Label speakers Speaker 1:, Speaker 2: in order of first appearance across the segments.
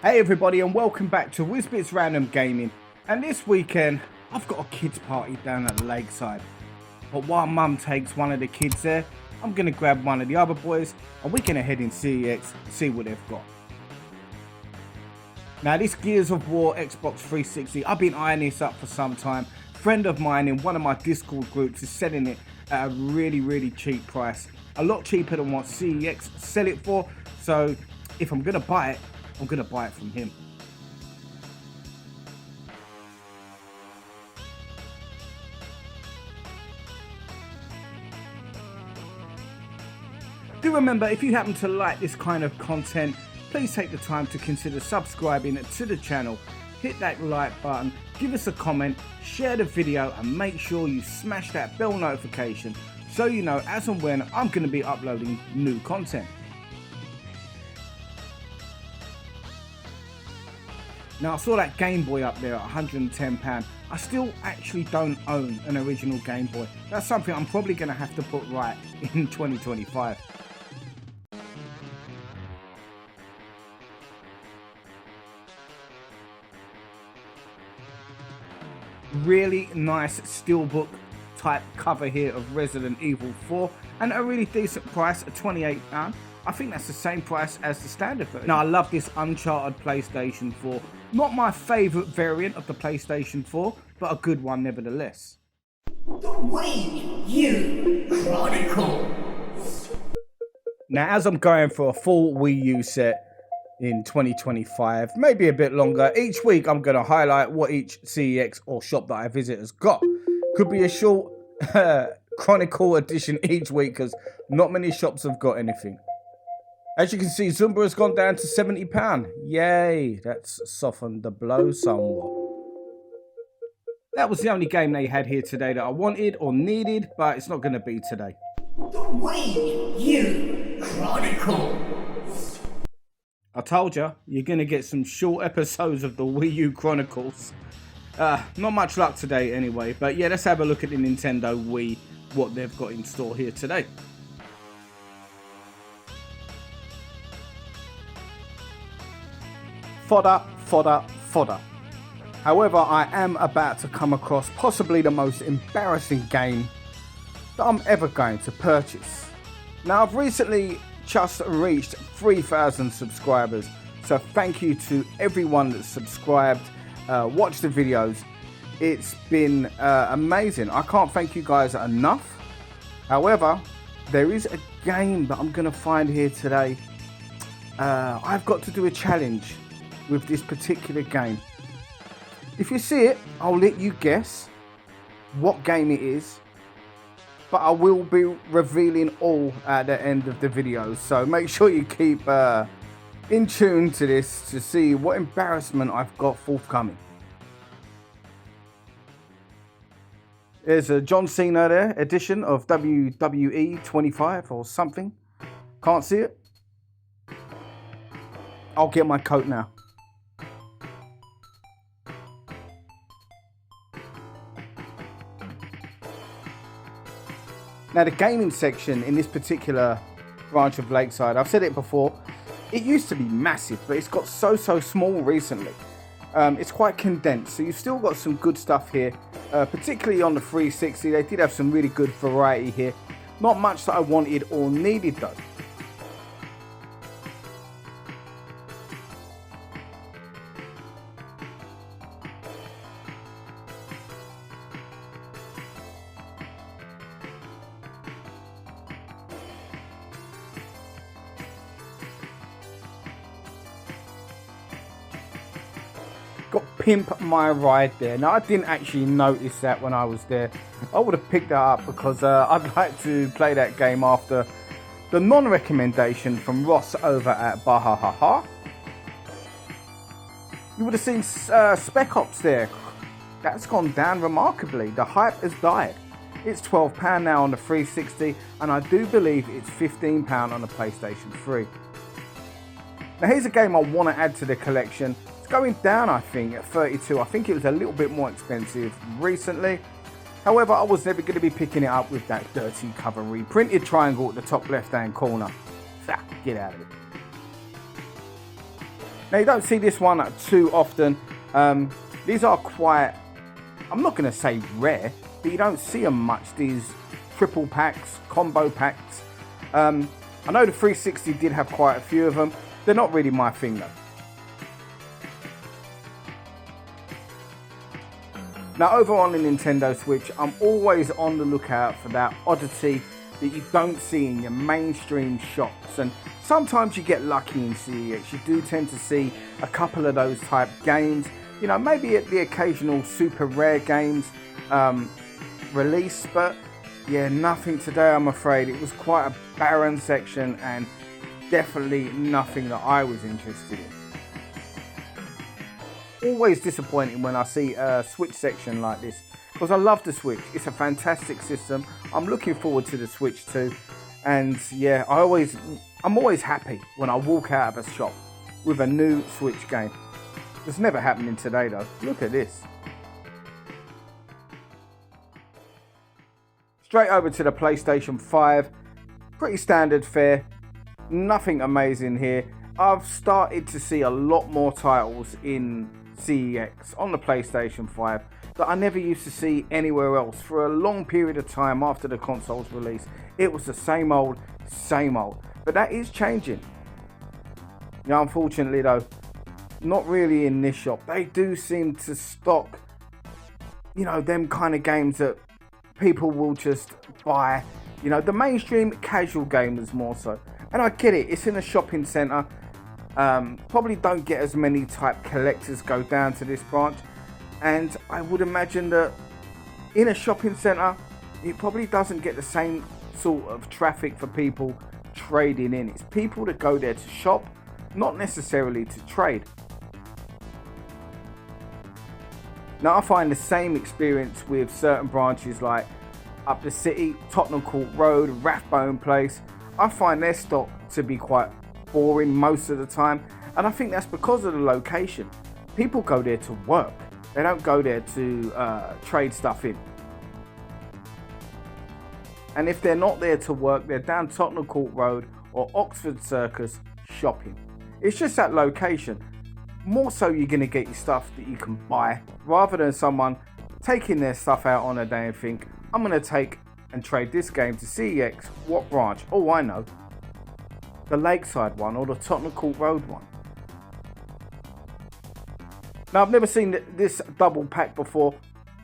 Speaker 1: Hey everybody, and welcome back to Wizbit's Random Gaming. And this weekend I've got a kids party down at the lakeside, but while mum takes one of the kids there, I'm gonna grab one of the other boys and we're gonna head in CEX and see what they've got. Now this Gears of War Xbox 360, I've been eyeing this up for some time. A friend of mine in one of my Discord groups is selling it at a really cheap price, a lot cheaper than what CEX sell it for. So if I'm gonna buy it, I'm gonna buy it from him. Do remember, if you happen to like this kind of content, please take the time to consider subscribing to the channel. Hit that like button, give us a comment, share the video, and make sure you smash that bell notification so you know as and when I'm going to be uploading new content. Now I saw that Game Boy up there at £110. I still actually don't own an original Game Boy. That's something I'm probably going to have to put right in 2025. Really nice steelbook type cover here of Resident Evil 4 and a really decent price at £28. I think that's the same price as the standard version. Now I love this Uncharted PlayStation 4. Not my favourite variant of the PlayStation 4, but a good one nevertheless.
Speaker 2: The Wii U Chronicle.
Speaker 1: Now as I'm going for a full Wii U set in 2025, maybe a bit longer, each week I'm going to highlight what each CEX or shop that I visit has got. Could be a short Chronicle edition each week because not many shops have got anything. As you can see, Zumba has gone down to £70. Yay, that's softened the blow somewhat. That was the only game they had here today that I wanted or needed, but it's not going to be today.
Speaker 2: The Wii U Chronicle.
Speaker 1: I told you, you're going to get some short episodes of the Wii U Chronicles. Not much luck today anyway, but yeah, let's have a look at the Nintendo Wii, what they've got in store here today. Fodder. However, I am about to come across possibly the most embarrassing game that I'm ever going to purchase. Now, I've recently just reached 3,000 subscribers, so thank you to everyone that's subscribed, watched the videos. It's been amazing. I can't thank you guys enough. However, there is a game that I'm going to find here today. I've got to do a challenge with this particular game. If you see it, I'll let you guess what game it is, but I will be revealing all at the end of the video, so make sure you keep in tune to this to see what embarrassment I've got forthcoming. There's a John Cena there edition of WWE 25 or something. Can't see it. I'll get my coat now. Now the gaming section in this particular branch of Lakeside, I've said it before, it used to be massive, but it's got so small recently. It's quite condensed, so you've still got some good stuff here, particularly on the 360. They did have some really good variety here. Not much that I wanted or needed though. Got Pimp My Ride there. Now I didn't actually notice that when I was there. I would have picked that up because I'd like to play that game after the non-recommendation from Ross over at Bahahaha. You would have seen Spec Ops there. That's gone down remarkably. The hype has died. It's £12 now on the 360 and I do believe it's £15 on the PlayStation 3. Now here's a game I want to add to the collection. Going down, I think, at 32. I think it was a little bit more expensive recently. However, I was never going to be picking it up with that dirty cover reprinted triangle at the top left hand corner. Get out of it. Now you don't see this one too often. These are quite, I'm not going to say rare, but you don't see them much, these triple packs, combo packs. I know the 360 did have quite a few of them. They're not really my thing though. Now over on the Nintendo Switch, I'm always on the lookout for that oddity that you don't see in your mainstream shops, and sometimes you get lucky in CEX. You do tend to see a couple of those type games, you know, maybe at the occasional super rare games release, but yeah, nothing today, I'm afraid. It was quite a barren section and definitely nothing that I was interested in. Always disappointing when I see a Switch section like this, because I love the Switch. It's a fantastic system. I'm looking forward to the Switch too, and yeah, I'm always happy when I walk out of a shop with a new Switch game. It's never happening today though. Look at this. Straight over to the PlayStation 5. Pretty standard fare. Nothing amazing here. I've started to see a lot more titles in CEX on the PlayStation 5 that I never used to see anywhere else. For a long period of time after the console's release, it was the same old. But that is changing. Yeah, unfortunately though, not really in this shop. They do seem to stock, you know, them kind of games that people will just buy. You know, the mainstream casual gamers more so. And I get it, it's in a shopping centre. Probably don't get as many type collectors go down to this branch, and I would imagine that in a shopping centre it probably doesn't get the same sort of traffic for people trading in. It's people that go there to shop, not necessarily to trade. Now I find the same experience with certain branches like up the city, Tottenham Court Road, Rathbone Place. I find their stock to be quite boring most of the time, and I think that's because of the location. People go there to work, they don't go there to trade stuff in. And if they're not there to work, they're down Tottenham Court Road or Oxford Circus shopping. It's just that location. More so you're going to get your stuff that you can buy, rather than someone taking their stuff out on a day and think, I'm going to take and trade this game to CEX. What branch? Oh, I know. The Lakeside one or the Tottenham Court Road one. Now I've never seen this double pack before.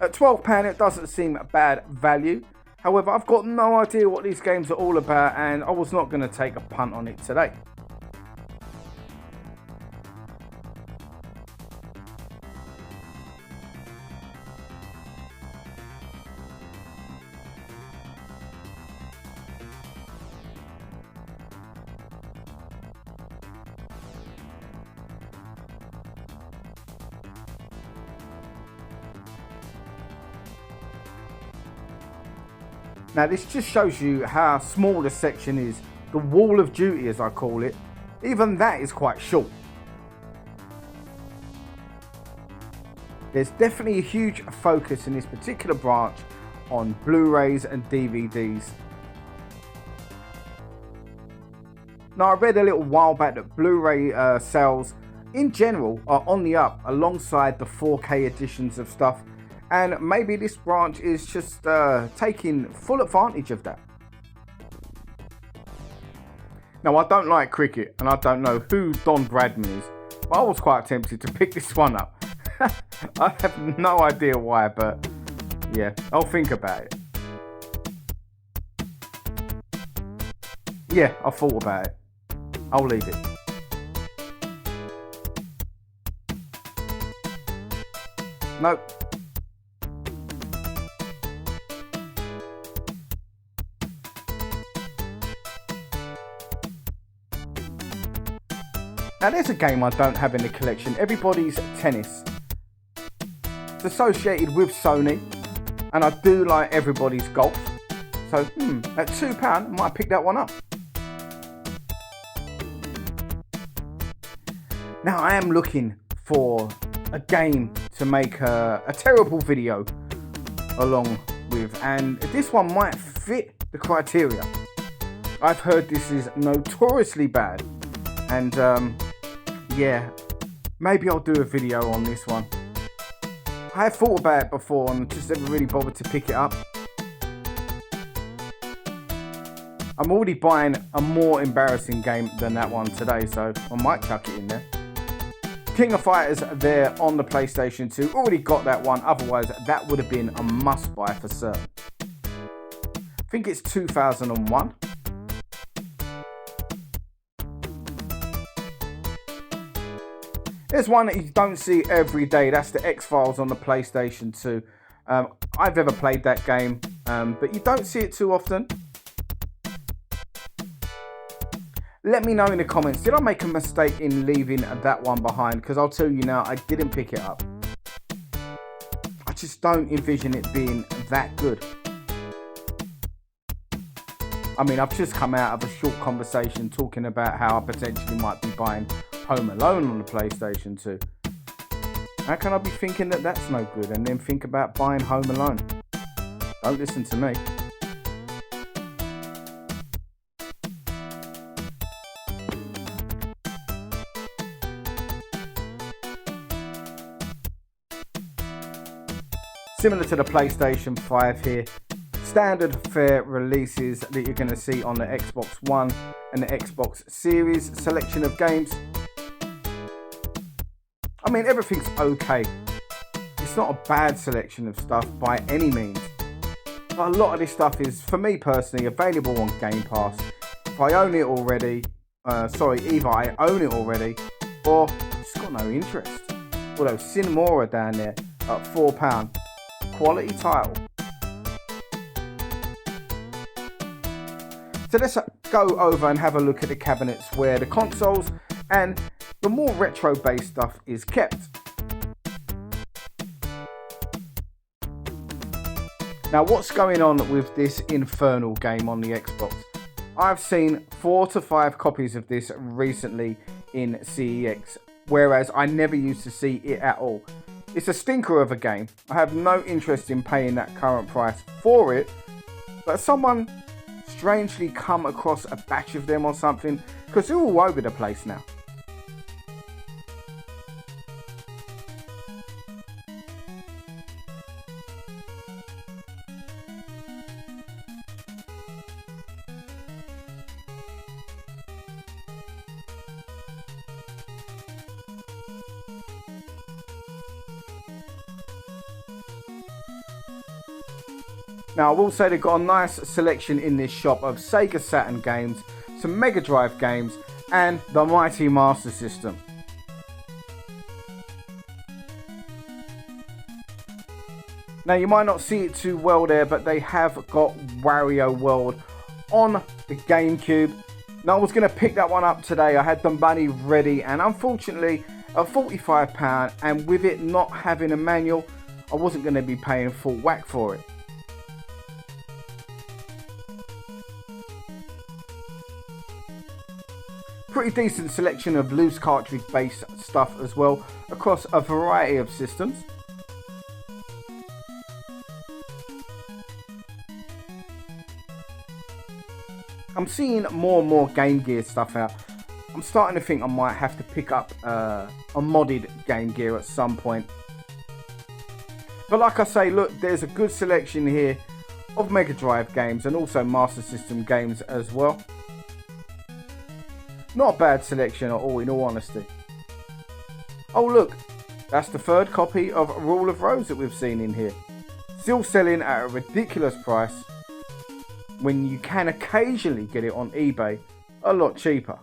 Speaker 1: At £12 it doesn't seem a bad value. However, I've got no idea what these games are all about, and I was not going to take a punt on it today. Now this just shows you how small the section is. The wall of duty, as I call it. Even that is quite short. There's definitely a huge focus in this particular branch on Blu-rays and DVDs. Now I read a little while back that Blu-ray sales in general are on the up alongside the 4K editions of stuff. And maybe this branch is just taking full advantage of that. Now, I don't like cricket, and I don't know who Don Bradman is, but I was quite tempted to pick this one up. I have no idea why, but yeah, I'll think about it. Yeah, I thought about it. I'll leave it. Nope. Now there's a game I don't have in the collection, Everybody's Tennis. It's associated with Sony, and I do like Everybody's Golf. So, at £2, I might pick that one up. Now I am looking for a game to make a terrible video along with, and this one might fit the criteria. I've heard this is notoriously bad, and yeah, maybe I'll do a video on this one. I have thought about it before and just never really bothered to pick it up. I'm already buying a more embarrassing game than that one today, so I might chuck it in there. King of Fighters there on the PlayStation 2. Already got that one, otherwise that would have been a must buy for certain. I think it's 2001. There's one that you don't see every day. That's the X-Files on the PlayStation 2. I've never played that game, but you don't see it too often. Let me know in the comments, did I make a mistake in leaving that one behind? Because I'll tell you now, I didn't pick it up. I just don't envision it being that good. I mean, I've just come out of a short conversation talking about how I potentially might be buying Home Alone on the PlayStation 2. How can I be thinking that that's no good and then think about buying Home Alone? Don't listen to me. Similar to the PlayStation 5 here, standard fare releases that you're going to see on the Xbox One and the Xbox Series selection of games. I mean, everything's okay. It's not a bad selection of stuff by any means. But a lot of this stuff is, for me personally, available on Game Pass. If I own it already, either I own it already or it's got no interest. Although Sin Mora down there at £4. Quality title. So let's go over and have a look at the cabinets where the consoles and the more retro based stuff is kept. Now what's going on with this Infernal game on the Xbox? I've seen 4 to 5 copies of this recently in CEX, whereas I never used to see it at all. It's a stinker of a game. I have no interest in paying that current price for it, but someone strangely come across a batch of them or something, because they're all over the place now. Now I will say they've got a nice selection in this shop of Sega Saturn games, some Mega Drive games and the mighty Master System. Now you might not see it too well there, but they have got Wario World on the GameCube. Now I was going to pick that one up today. I had the money ready and unfortunately at £45 and with it not having a manual, I wasn't going to be paying full whack for it. Pretty decent selection of loose cartridge based stuff as well across a variety of systems. I'm seeing more and more Game Gear stuff out. I'm starting to think I might have to pick up a modded Game Gear at some point. But like I say, look, there's a good selection here of Mega Drive games and also Master System games as well. Not a bad selection at all, in all honesty. Oh look, that's the third copy of Rule of Rose that we've seen in here. Still selling at a ridiculous price when you can occasionally get it on eBay a lot cheaper.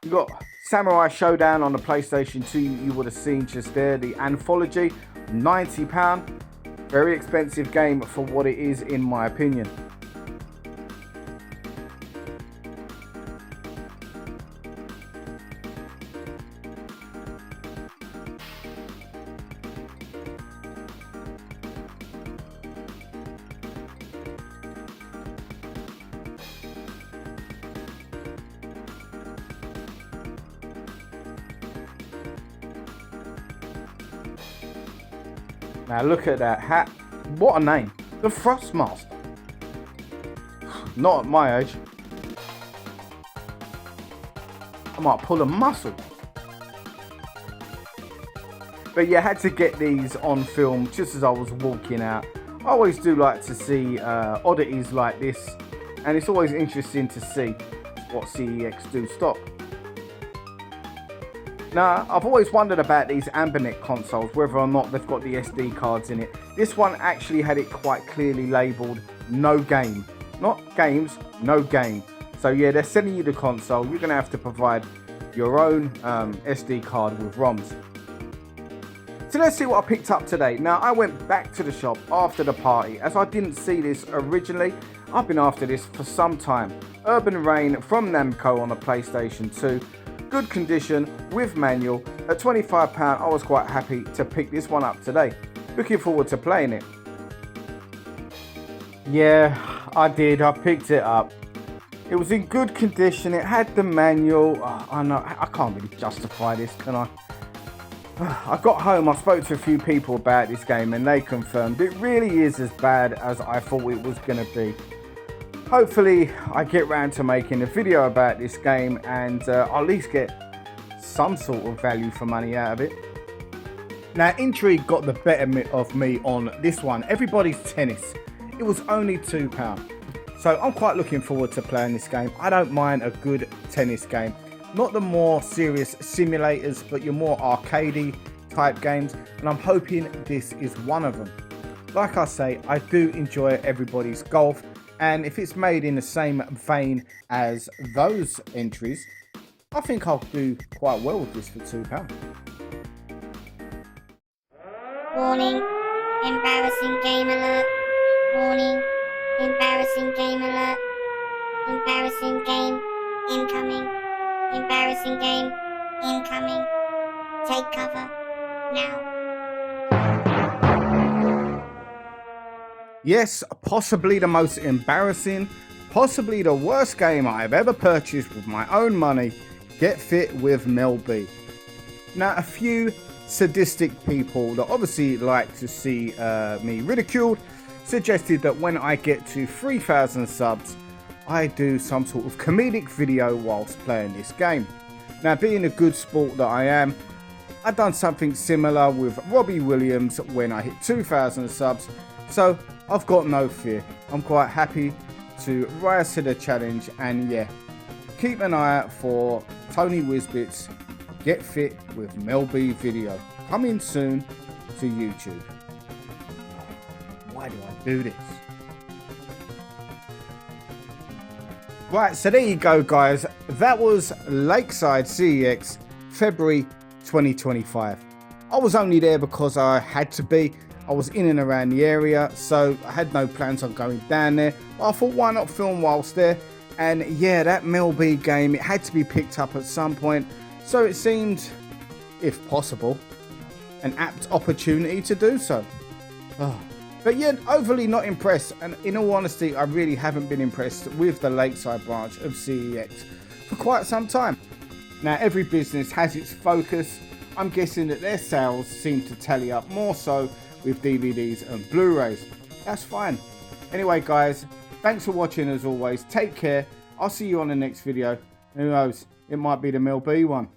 Speaker 1: You've got Samurai Showdown on the PlayStation 2 you would have seen just there, the anthology, £90. Very expensive game for what it is in my opinion. Now look at that hat. What a name. The Thrustmaster. Not at my age. I might pull a muscle. But you had to get these on film just as I was walking out. I always do like to see oddities like this, and it's always interesting to see what CEX do stock. Now, I've always wondered about these Ambernet consoles, whether or not they've got the SD cards in it. This one actually had it quite clearly labelled no game. Not games, no game. So yeah, they're sending you the console. You're going to have to provide your own SD card with ROMs. So let's see what I picked up today. Now, I went back to the shop after the party as I didn't see this originally. I've been after this for some time. Urban Reign from Namco on the PlayStation 2. Good condition with manual. At £25 I was quite happy to pick this one up today. Looking forward to playing it. Yeah, I did. I picked it up. It was in good condition. It had the manual. I know I can't really justify this, can I? I got home, I spoke to a few people about this game and they confirmed it really is as bad as I thought it was going to be. Hopefully I get round to making a video about this game and I'll at least get some sort of value for money out of it. Now, intrigue got the better of me on this one. Everybody's Tennis. It was only £2. So I'm quite looking forward to playing this game. I don't mind a good tennis game. Not the more serious simulators, but your more arcadey type games. And I'm hoping this is one of them. Like I say, I do enjoy Everybody's Golf. And if it's made in the same vein as those entries, I think I'll do quite well with this for £2.
Speaker 3: Warning, embarrassing game alert. Warning, embarrassing game alert. Embarrassing game incoming. Embarrassing game incoming. Take cover now.
Speaker 1: Yes, possibly the most embarrassing, possibly the worst game I've ever purchased with my own money. Get Fit with Mel B. Now, a few sadistic people that obviously like to see me ridiculed suggested that when I get to 3,000 subs, I do some sort of comedic video whilst playing this game. Now, being a good sport that I am, I've done something similar with Robbie Williams when I hit 2,000 subs, so I've got no fear. I'm quite happy to rise to the challenge, and yeah, keep an eye out for Tony Wizbit's Get Fit with Mel B video coming soon to YouTube. Why do I do this? Right, so there you go, guys. That was Lakeside CEX February 2025. I was only there because I had to be. I was in and around the area, so I had no plans on going down there. But I thought, why not film whilst there? And yeah, that Mel B game, it had to be picked up at some point. So it seemed, if possible, an apt opportunity to do so. Oh. But yeah, overly not impressed. And in all honesty, I really haven't been impressed with the Lakeside branch of CEX for quite some time. Now, every business has its focus. I'm guessing that their sales seem to tally up more so with DVDs and Blu-rays. That's fine. Anyway, guys, thanks for watching as always. Take care. I'll see you on the next video. Who knows? It might be the Mel B one.